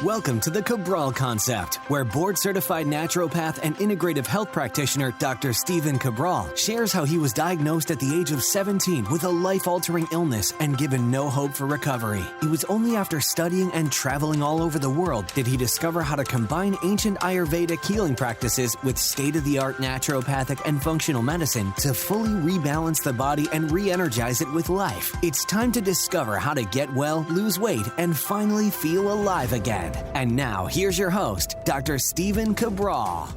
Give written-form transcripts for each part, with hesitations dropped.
Welcome to the Cabral Concept, where board-certified naturopath and integrative health practitioner Dr. Stephen Cabral shares how he was diagnosed at the age of 17 with a life-altering illness and given no hope for recovery. It was only after studying and traveling all over the world did he discover how to combine ancient Ayurvedic healing practices with state-of-the-art naturopathic and functional medicine to fully rebalance the body and re-energize it with life. It's time to discover how to get well, lose weight, and finally feel alive again. And now, here's your host, Dr. Stephen Cabral.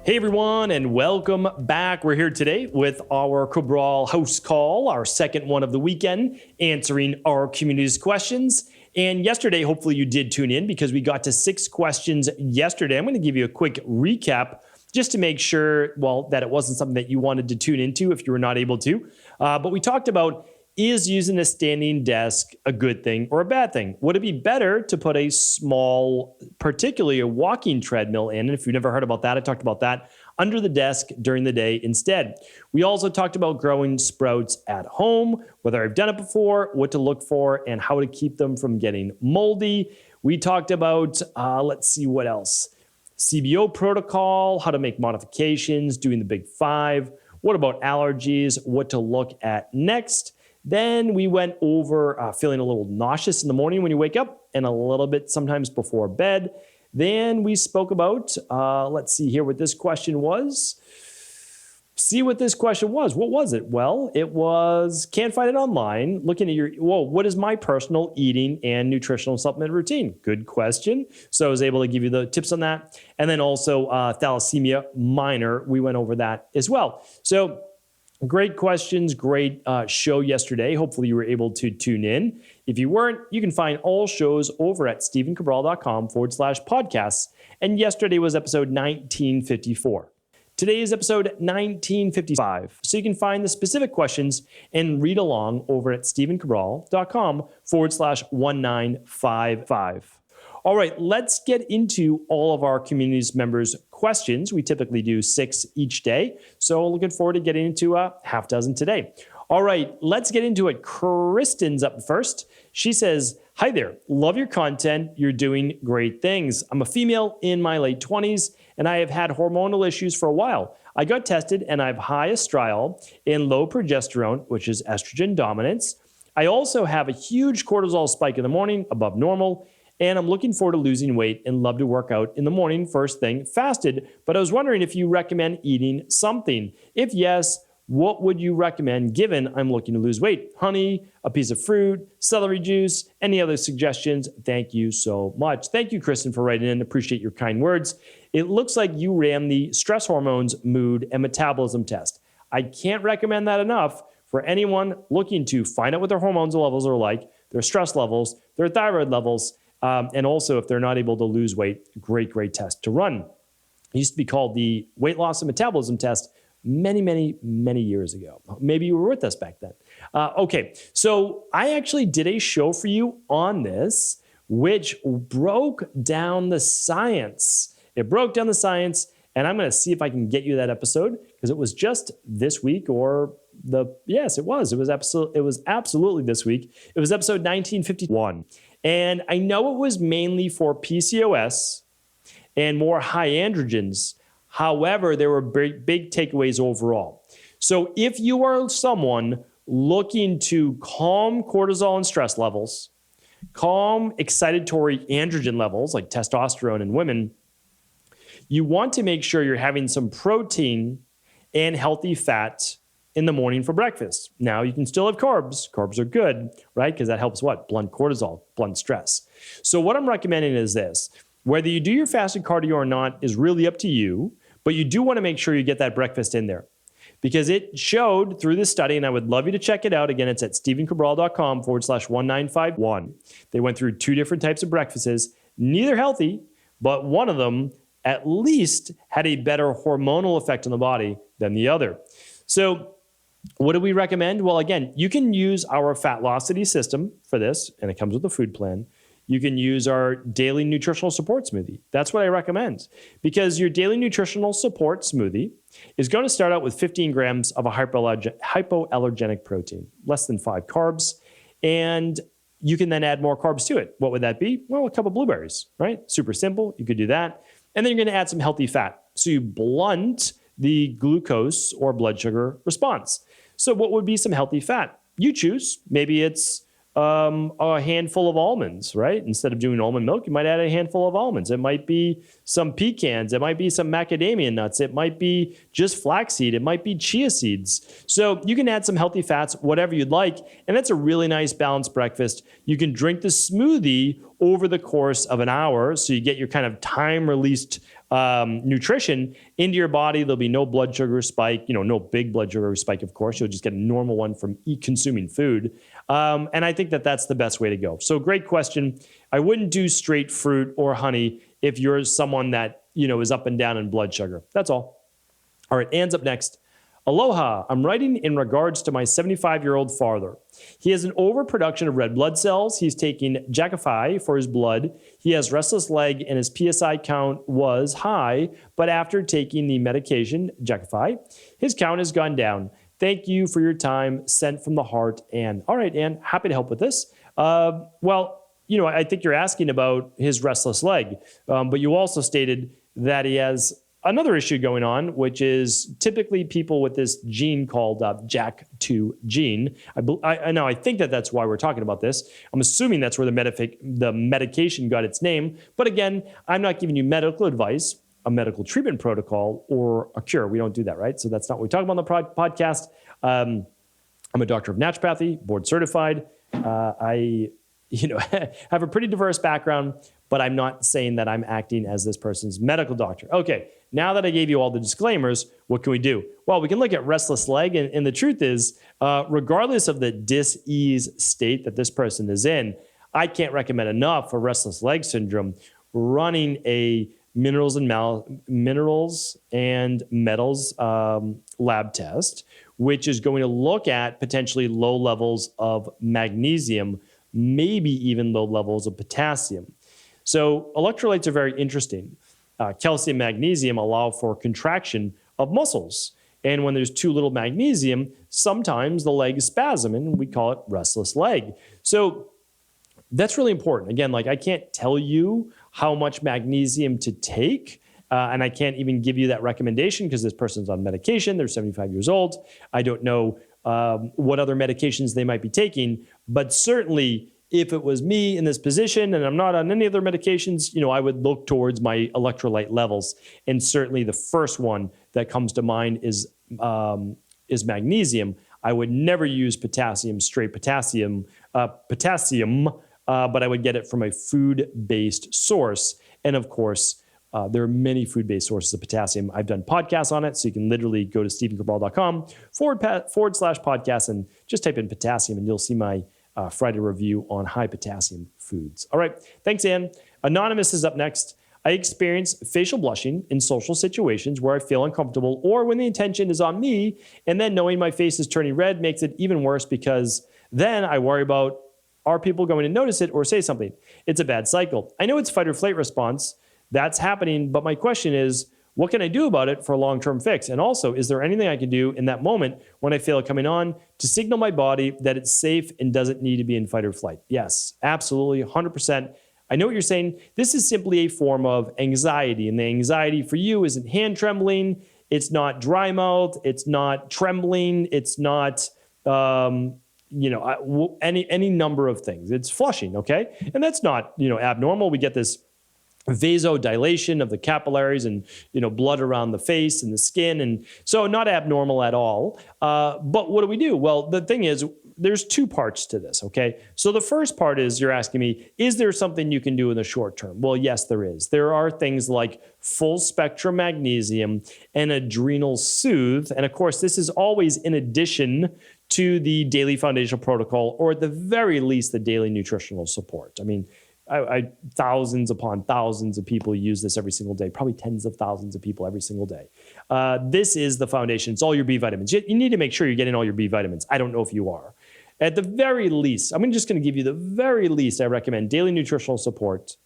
Hey everyone, and welcome back. We're here today with our Cabral HouseCall, our second one of the weekend, answering our community's questions. And yesterday, hopefully you did tune in because we got to 6 questions yesterday. I'm going to give you a quick recap just to make sure, well, that it wasn't something that you wanted to tune into if you were not able to. But we talked about, is using a standing desk a good thing or a bad thing? Would it be better to put a small, particularly a walking treadmill in? And if you've never heard about that, I talked about that under the desk during the day instead. We also talked about growing sprouts at home, whether I've done it before, what to look for, and how to keep them from getting moldy. We talked about, let's see what else. CBO protocol, how to make modifications, doing the big 5. What about allergies? What to look at next? Then we went over feeling a little nauseous in the morning when you wake up and a little bit sometimes before bed. Then we spoke about, let's see here what this question was. What was it? Well, it was, can't find it online. Looking at what is my personal eating and nutritional supplement routine? Good question. So I was able to give you the tips on that. And then also thalassemia minor, we went over that as well. So great questions, great show yesterday. Hopefully you were able to tune in. If you weren't, you can find all shows over at stephencabral.com/podcasts. And yesterday was episode 1954. Today is episode 1955. So you can find the specific questions and read along over at stephencabral.com/1955. All right, let's get into all of our community's members' questions. We typically do 6 each day, so looking forward to getting into a half dozen today. All right, let's get into it. Kristen's up first. She says, hi there, love your content. You're doing great things. I'm a female in my late 20s, and I have had hormonal issues for a while. I got tested, and I have high estriol and low progesterone, which is estrogen dominance. I also have a huge cortisol spike in the morning, above normal, and I'm looking forward to losing weight and love to work out in the morning, first thing, fasted. But I was wondering if you recommend eating something. If yes, what would you recommend given I'm looking to lose weight? Honey, a piece of fruit, celery juice, any other suggestions? Thank you so much. Thank you, Kristen, for writing in. Appreciate your kind words. It looks like you ran the stress hormones, mood, and metabolism test. I can't recommend that enough for anyone looking to find out what their hormones levels are like, their stress levels, their thyroid levels, and also, if they're not able to lose weight, great test to run. It used to be called the weight loss and metabolism test many years ago. Maybe you were with us back then. Okay, so I actually did a show for you on this, which broke down the science. It broke down the science, and I'm going to see if I can get you that episode because it was just this week yes, it was. It was absolutely this week. It was episode 1951. And I know it was mainly for PCOS and more high androgens. However, there were big takeaways overall. So if you are someone looking to calm cortisol and stress levels, calm excitatory androgen levels like testosterone in women, you want to make sure you're having some protein and healthy fat in the morning for breakfast. Now, you can still have carbs. Carbs are good, right? Because that helps what? Blunt cortisol, blunt stress. So what I'm recommending is this. Whether you do your fasted cardio or not is really up to you, but you do want to make sure you get that breakfast in there. Because it showed through this study, and I would love you to check it out. Again, it's at stephencabral.com/1951. They went through 2 different types of breakfasts, neither healthy, but one of them at least had a better hormonal effect on the body than the other. So what do we recommend? Well, again, you can use our Fatlocity system for this, and it comes with a food plan. You can use our daily nutritional support smoothie. That's what I recommend because your daily nutritional support smoothie is going to start out with 15 grams of a hypoallergenic protein, less than 5 carbs. And you can then add more carbs to it. What would that be? Well, a cup of blueberries, right? Super simple. You could do that. And then you're going to add some healthy fat. So you blunt the glucose or blood sugar response. So what would be some healthy fat? You choose. Maybe it's a handful of almonds, right? Instead of doing almond milk, you might add a handful of almonds. It might be some pecans. It might be some macadamia nuts. It might be just flaxseed. It might be chia seeds. So you can add some healthy fats, whatever you'd like. And that's a really nice balanced breakfast. You can drink the smoothie over the course of an hour. So you get your kind of time-released nutrition into your body. There'll be no blood sugar spike, no big blood sugar spike, of course. You'll just get a normal one from consuming food. And I think that that's the best way to go. So great question. I wouldn't do straight fruit or honey if you're someone that, is up and down in blood sugar. That's all. All right, Anne's up next. Aloha, I'm writing in regards to my 75-year-old father. He has an overproduction of red blood cells. He's taking Jakafi for his blood. He has restless leg and his PSI count was high, but after taking the medication, Jakafi, his count has gone down. Thank you for your time. Sent from the heart, Anne. All right, Anne, happy to help with this. I think you're asking about his restless leg, but you also stated that he has another issue going on, which is typically people with this gene called JAK2 gene. I think that's why we're talking about this. I'm assuming that's where the medication got its name. But again, I'm not giving you medical advice, a medical treatment protocol, or a cure. We don't do that, right? So that's not what we talk about on the podcast. I'm a doctor of naturopathy, board certified. I have a pretty diverse background, but I'm not saying that I'm acting as this person's medical doctor. Okay, now that I gave you all the disclaimers, what can we do? Well, we can look at restless leg, and the truth is, regardless of the dis-ease state that this person is in, I can't recommend enough for restless leg syndrome running a minerals and metals lab test, which is going to look at potentially low levels of magnesium, maybe even low levels of potassium. So electrolytes are very interesting. Calcium, magnesium allow for contraction of muscles. And when there's too little magnesium, sometimes the legs spasm, and we call it restless leg. So that's really important. Again, I can't tell you how much magnesium to take, and I can't even give you that recommendation because this person's on medication. They're 75 years old. I don't know what other medications they might be taking, but certainly if it was me in this position and I'm not on any other medications, I would look towards my electrolyte levels. And certainly the first one that comes to mind is magnesium. I would never use straight potassium, but I would get it from a food-based source. And of course, there are many food-based sources of potassium. I've done podcasts on it, so you can literally go to stephencabral.com/podcast and just type in potassium, and you'll see my Friday review on high potassium foods. All right, thanks, Anne. Anonymous is up next. I experience facial blushing in social situations where I feel uncomfortable or when the attention is on me, and then knowing my face is turning red makes it even worse because then I worry about, are people going to notice it or say something? It's a bad cycle. I know it's fight or flight response. That's happening, but my question is, what can I do about it for a long-term fix? And also, is there anything I can do in that moment when I feel it coming on to signal my body that it's safe and doesn't need to be in fight or flight? Yes, absolutely, 100%. I know what you're saying. This is simply a form of anxiety, and the anxiety for you isn't hand trembling. It's not dry mouth. It's not trembling. It's not any number of things. It's flushing, okay? And that's not abnormal. We get this vasodilation of the capillaries and blood around the face and the skin, and so not abnormal at all. But what do we do? Well, the thing is, there's two parts to this, okay? So the first part is you're asking me, is there something you can do in the short term? Well, yes, there is. There are things like full spectrum magnesium and adrenal soothe, and of course, this is always in addition to the daily foundational protocol, or at the very least, the daily nutritional support. I mean, thousands upon thousands of people use this every single day, probably tens of thousands of people every single day. This is the foundation. It's all your B vitamins. You need to make sure you're getting all your B vitamins. I don't know if you are. At the very least, I'm just going to give you the very least, I recommend daily nutritional support,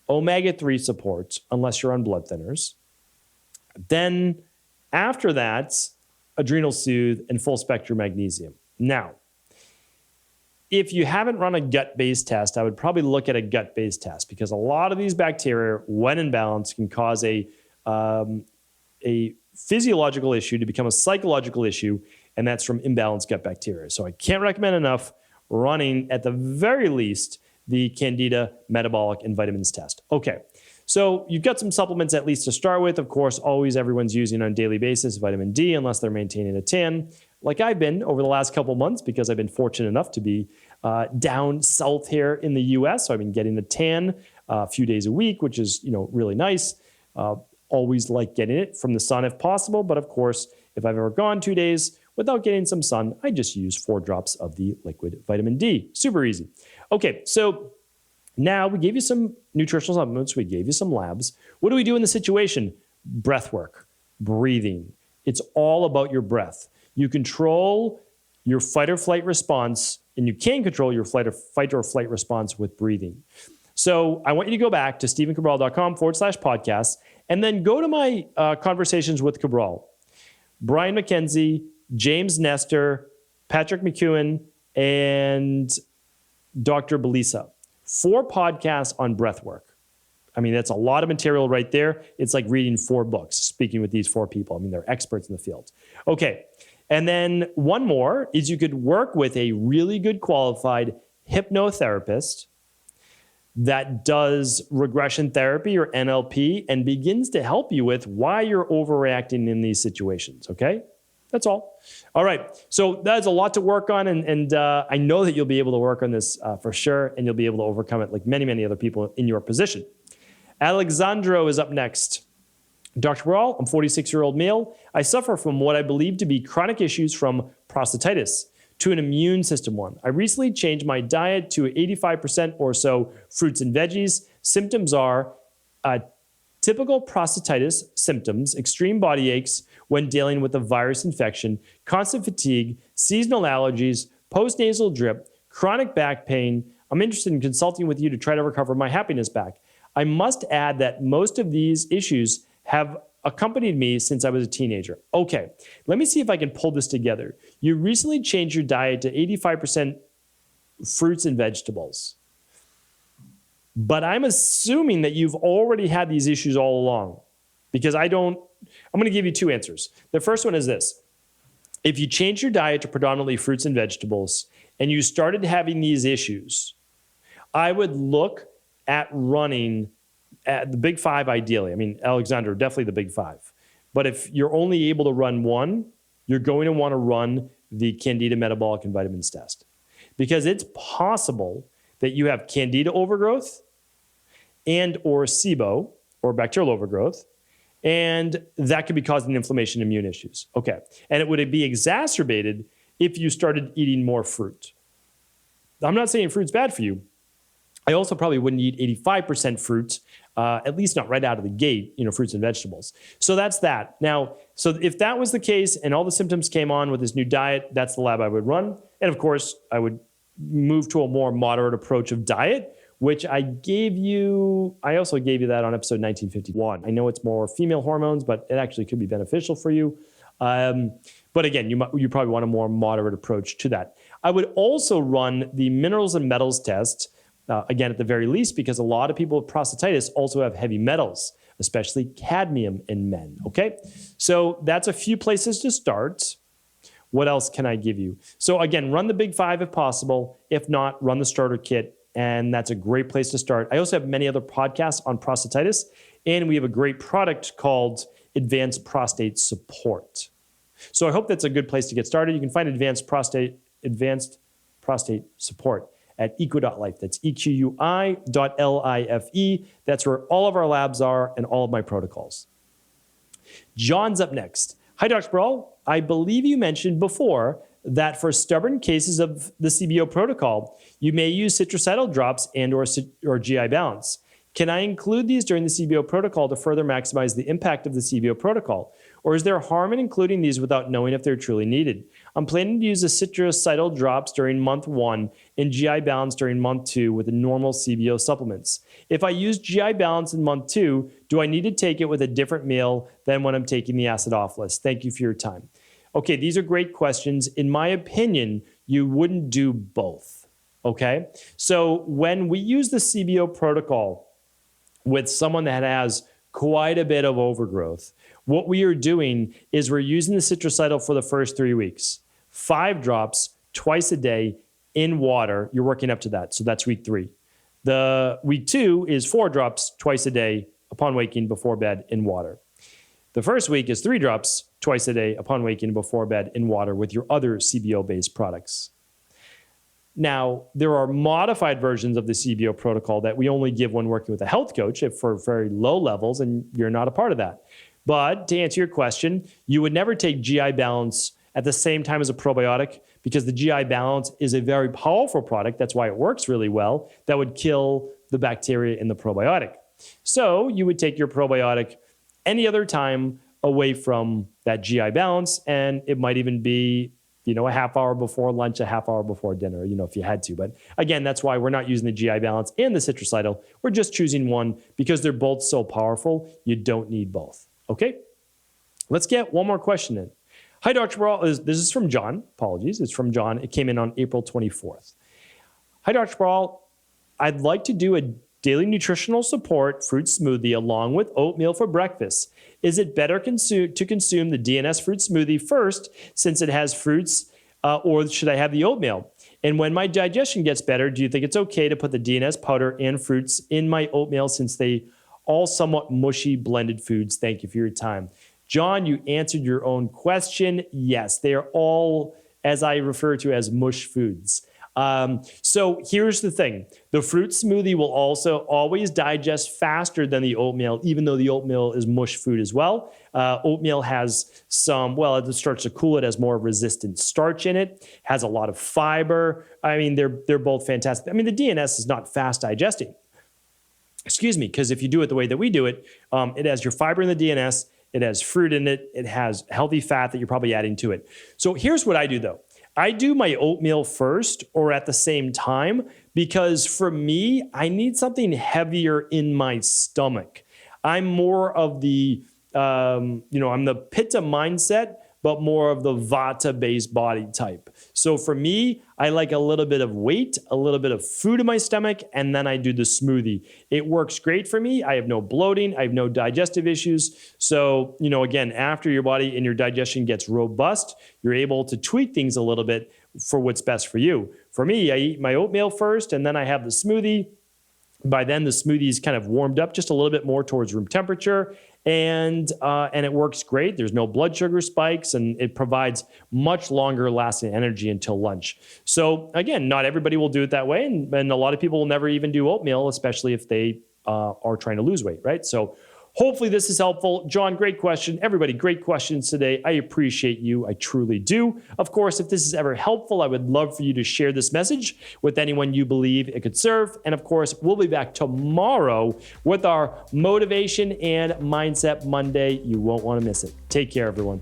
omega-3 support, unless you're on blood thinners. Then after that, adrenal soothe and full spectrum magnesium. Now, if you haven't run a gut-based test, I would probably look at a gut-based test because a lot of these bacteria, when in balance, can cause a physiological issue to become a psychological issue, and that's from imbalanced gut bacteria. So I can't recommend enough running, at the very least, the Candida metabolic and vitamins test. Okay, so you've got some supplements at least to start with. Of course, always everyone's using on a daily basis vitamin D, unless they're maintaining a tan, like I've been over the last couple months because I've been fortunate enough to be down south here in the U.S. So I've been getting a tan a few days a week, which is really nice. Always like getting it from the sun if possible. But of course, if I've ever gone 2 days without getting some sun, I just use 4 drops of the liquid vitamin D. Super easy. Okay, so now we gave you some nutritional supplements. We gave you some labs. What do we do in the situation? Breath work, breathing. It's all about your breath. You control your fight or flight response, and you can control your fight or flight response with breathing. So I want you to go back to stephencabral.com/podcast and then go to my conversations with Cabral. Brian McKenzie, James Nestor, Patrick McEwen, and Dr. Belisa. 4 podcasts on breath work. I mean, that's a lot of material right there. It's like reading 4 books, speaking with these 4 people. I mean, they're experts in the field. Okay. And then one more is you could work with a really good qualified hypnotherapist that does regression therapy or NLP and begins to help you with why you're overreacting in these situations, okay? That's all. All right, so that's a lot to work on, and I know that you'll be able to work on this for sure, and you'll be able to overcome it like many, many other people in your position. Alexandro is up next. Dr. Cabral, I'm a 46-year-old male. I suffer from what I believe to be chronic issues from prostatitis to an immune system one. I recently changed my diet to 85% or so fruits and veggies. Symptoms are typical prostatitis symptoms, extreme body aches when dealing with a virus infection, constant fatigue, seasonal allergies, postnasal drip, chronic back pain. I'm interested in consulting with you to try to recover my happiness back. I must add that most of these issues have accompanied me since I was a teenager. Okay, let me see if I can pull this together. You recently changed your diet to 85% fruits and vegetables. But I'm assuming that you've already had these issues all along because I'm going to give you 2 answers. The first one is this. If you change your diet to predominantly fruits and vegetables and you started having these issues, I would look at running at the big 5 ideally. I mean, Alexander, definitely the big 5. But if you're only able to run one, you're going to want to run the Candida metabolic and vitamins test because it's possible that you have Candida overgrowth and or SIBO or bacterial overgrowth, and that could be causing inflammation and immune issues. Okay, and it would be exacerbated if you started eating more fruit. I'm not saying fruit's bad for you. I also probably wouldn't eat 85% fruit, at least not right out of the gate, fruits and vegetables. So that's that. Now, so if that was the case and all the symptoms came on with this new diet, that's the lab I would run. And of course, I would move to a more moderate approach of diet, which I also gave you that on episode 1951. I know it's more female hormones, but it actually could be beneficial for you. But again, you probably want a more moderate approach to that. I would also run the minerals and metals test, again, at the very least, because a lot of people with prostatitis also have heavy metals, especially cadmium in men, okay? So that's a few places to start. What else can I give you? So again, run the big 5 if possible. If not, run the starter kit, and that's a great place to start. I also have many other podcasts on prostatitis, and we have a great product called Advanced Prostate Support. So I hope that's a good place to get started. You can find Advanced Prostate Support at equi.life. That's EQUI.LIFE. That's where all of our labs are and all of my protocols. John's up next. Hi, Dr. Cabral. I believe you mentioned before that for stubborn cases of the CBO protocol, you may use citricidal drops and or GI balance. Can I include these during the CBO protocol to further maximize the impact of the CBO protocol? Or is there harm in including these without knowing if they're truly needed? I'm planning to use the citricidal drops during month 1 and GI balance during month 2 with the normal CBO supplements. If I use GI balance in month 2, do I need to take it with a different meal than when I'm taking the acidophilus? Thank you for your time. Okay, these are great questions. In my opinion, you wouldn't do both. Okay. So when we use the CBO protocol with someone that has quite a bit of overgrowth, what we are doing is we're using the citruscytol for the first 3 weeks, 5 drops twice a day in water. You're working up to that. So that's week 3. The week 2 is 4 drops twice a day upon waking before bed in water. The first week is 3 drops twice a day upon waking before bed in water with your other CBO-based products. Now, there are modified versions of the CBO protocol that we only give when working with a health coach if for very low levels, and you're not a part of that. But to answer your question, you would never take GI Balance at the same time as a probiotic because the GI Balance is a very powerful product. That's why it works really well. That would kill the bacteria in the probiotic. So you would take your probiotic any other time away from that GI Balance, and it might even be a half hour before lunch, a half hour before dinner, if you had to. But again, that's why we're not using the GI Balance and the citruscytol. We're just choosing one because they're both so powerful. You don't need both. Okay? Let's get one more question in. Hi, Dr. Cabral. This is from John. Apologies. It's from John. It came in on April 24th. Hi, Dr. Cabral. I'd like to do a daily nutritional support fruit smoothie along with oatmeal for breakfast. Is it better to consume the DNS fruit smoothie first since it has fruits, or should I have the oatmeal? And when my digestion gets better, do you think it's okay to put the DNS powder and fruits in my oatmeal since they all somewhat mushy blended foods? Thank you for your time. John, you answered your own question. Yes, they are all, as I refer to as mush foods. So here's the thing. The fruit smoothie will also always digest faster than the oatmeal, even though the oatmeal is mush food as well. Oatmeal has it starts to cool. It has more resistant starch in it, has a lot of fiber. I mean, they're both fantastic. I mean, the DNS is not fast digesting. Excuse me, because if you do it the way that we do it, it has your fiber in the DNS, it has fruit in it, it has healthy fat that you're probably adding to it. So here's what I do though. I do my oatmeal first or at the same time because for me, I need something heavier in my stomach. I'm more of the, I'm the Pitta mindset, but more of the Vata-based body type. So for me, I like a little bit of weight, a little bit of food in my stomach, and then I do the smoothie. It works great for me. I have no bloating. I have no digestive issues. So, again, after your body and your digestion gets robust, you're able to tweak things a little bit for what's best for you. For me, I eat my oatmeal first, and then I have the smoothie. By then, the smoothie is kind of warmed up just a little bit more towards room temperature, and it works great. There's no blood sugar spikes, and it provides much longer lasting energy until lunch. So again, not everybody will do it that way, and a lot of people will never even do oatmeal, especially if they are trying to lose weight, right? So hopefully this is helpful. John, great question. Everybody, great questions today. I appreciate you. I truly do. Of course, if this is ever helpful, I would love for you to share this message with anyone you believe it could serve. And of course, we'll be back tomorrow with our Motivation and Mindset Monday. You won't want to miss it. Take care, everyone.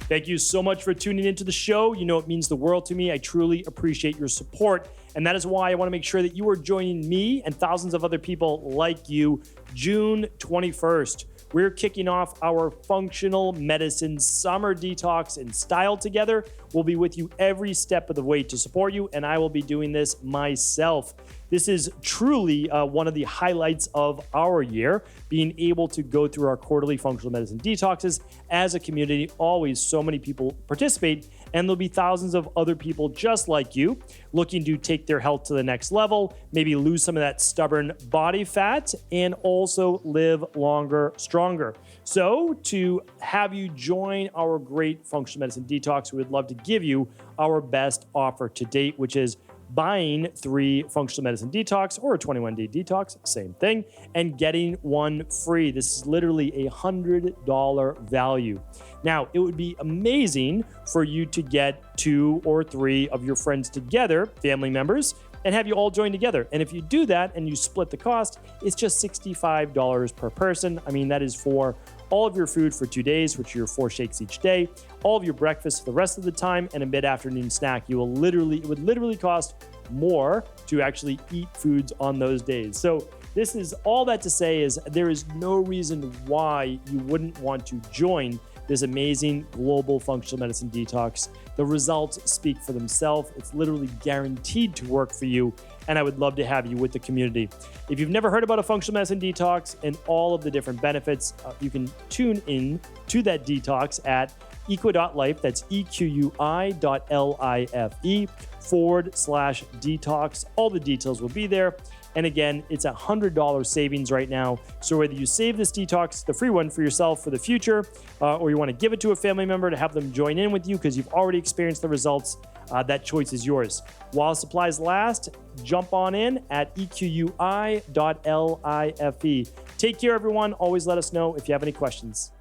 Thank you so much for tuning into the show. It means the world to me. I truly appreciate your support. And that is why I want to make sure that you are joining me and thousands of other people like you June 21st. We're kicking off our functional medicine summer detox and style together. We'll be with you every step of the way to support you, and I will be doing this myself. This is truly one of the highlights of our year, being able to go through our quarterly functional medicine detoxes as a community. Always so many people participate, and there'll be thousands of other people just like you looking to take their health to the next level, maybe lose some of that stubborn body fat, and also live longer, stronger. So to have you join our great functional medicine detox, we would love to give you our best offer to date, which is buying 3 functional medicine detox or a 21-day detox, same thing, and getting 1 free. This is literally a $100 value. Now, it would be amazing for you to get 2 or 3 of your friends together, family members, and have you all join together. And if you do that and you split the cost, it's just $65 per person. I mean, that is for all of your food for 2 days, which are your 4 shakes each day, all of your breakfast for the rest of the time, and a mid-afternoon snack. It would literally cost more to actually eat foods on those days. So this is all that to say is there is no reason why you wouldn't want to join this amazing global functional medicine detox. The results speak for themselves. It's literally guaranteed to work for you, and I would love to have you with the community. If you've never heard about a functional medicine detox and all of the different benefits, you can tune in to that detox at equi.life. That's EQUI.life/detox. All the details will be there. And again, it's $100 savings right now. So whether you save this detox, the free one for yourself for the future, or you want to give it to a family member to have them join in with you because you've already experienced the results, that choice is yours. While supplies last, jump on in at EQUI.life. Take care, everyone. Always let us know if you have any questions.